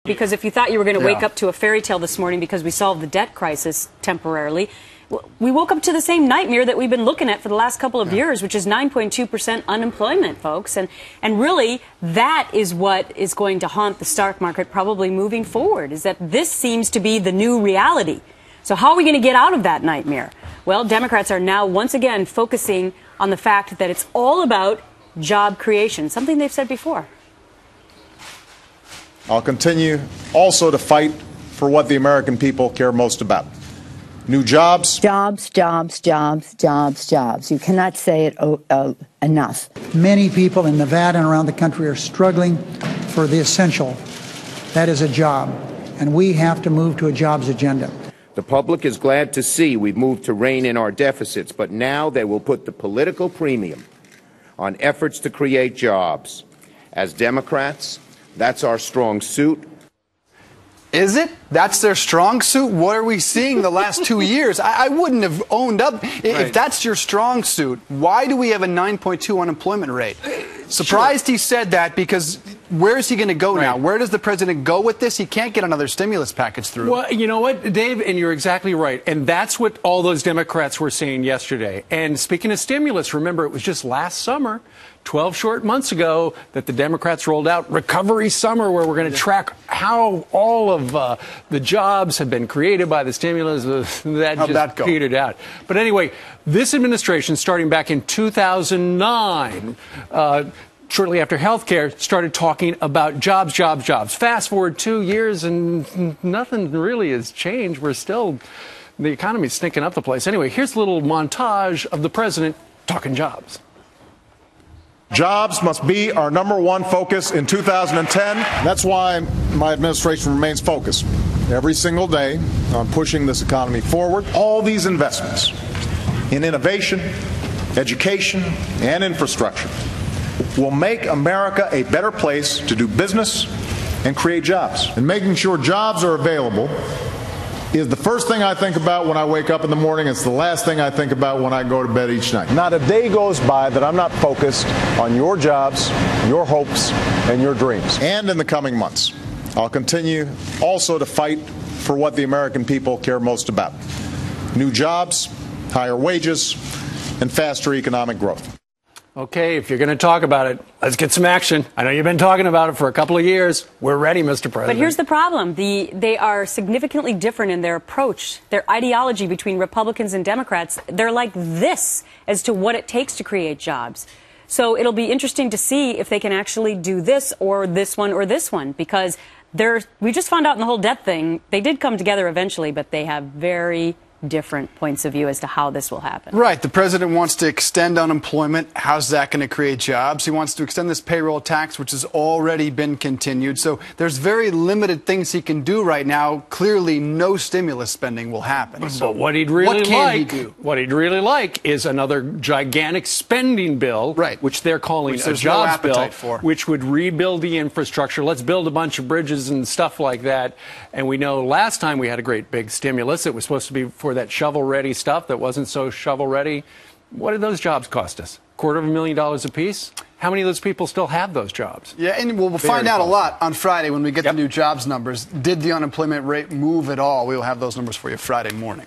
Because if you thought you were going to wake up to a fairy tale this morning because we solved the debt crisis temporarily, we woke up to the same nightmare that we've been looking at for the last couple of years, which is 9.2% unemployment, folks. And really, that is what is going to haunt the stock market probably moving forward, is that this seems to be the new reality. So how are we going to get out of that nightmare? Well, Democrats are now once again focusing on the fact that it's all about job creation, something they've said before. I'll continue also to fight for what the American people care most about. New jobs. Jobs, jobs, jobs, jobs, jobs. You cannot say it enough. Many people in Nevada and around the country are struggling for the essential. That is a job. And we have to move to a jobs agenda. The public is glad to see we've moved to rein in our deficits, but now they will put the political premium on efforts to create jobs. As Democrats, that's our strong suit. Is it? That's their strong suit? What are we seeing the last 2 years? I wouldn't have owned up. If that's your strong suit, why do we have a 9.2 unemployment rate? Surprised he said that, because where is he going to go now? Where does the president go with this? He can't get another stimulus package through. Well, you know what, Dave, and you're exactly right. And that's what all those Democrats were saying yesterday. And speaking of stimulus, remember, it was just last summer, 12 short months ago, that the Democrats rolled out Recovery Summer, where we're going to track how all of the jobs have been created by the stimulus. That just petered out. But anyway, this administration, starting back in 2009, shortly after health care, started talking about jobs, jobs, jobs. Fast forward 2 years and nothing really has changed. We're still, the economy's stinking up the place. Anyway, here's a little montage of the president talking jobs. Jobs must be our #1 focus in 2010. That's why my administration remains focused every single day on pushing this economy forward. All these investments in innovation, education, and infrastructure will make America a better place to do business and create jobs. And making sure jobs are available is the first thing I think about when I wake up in the morning. It's the last thing I think about when I go to bed each night. Not a day goes by that I'm not focused on your jobs, your hopes, and your dreams. And in the coming months, I'll continue also to fight for what the American people care most about: new jobs, higher wages, and faster economic growth. Okay, if you're going to talk about it, let's get some action. I know you've been talking about it for a couple of years. We're ready, Mr. President. But here's the problem. They are significantly different in their approach, their ideology between Republicans and Democrats. They're like this as to what it takes to create jobs. So it'll be interesting to see if they can actually do this or this one, because we just found out in the whole debt thing, they did come together eventually, but they have very different points of view as to how this will happen. Right. The president wants to extend unemployment. How's that going to create jobs? He wants to extend this payroll tax, which has already been continued. So there's very limited things he can do right now. Clearly, no stimulus spending will happen. So but what he'd really like is another gigantic spending bill, which they're calling a jobs bill, which would rebuild the infrastructure. Let's build a bunch of bridges and stuff like that. And we know last time we had a great big stimulus, it was supposed to be for that shovel-ready stuff that wasn't so shovel-ready. What did those jobs cost us? $250,000 apiece? How many of those people still have those jobs? Yeah, and we'll find out a lot on Friday when we get the new jobs numbers. Did the unemployment rate move at all? We'll have those numbers for you Friday morning.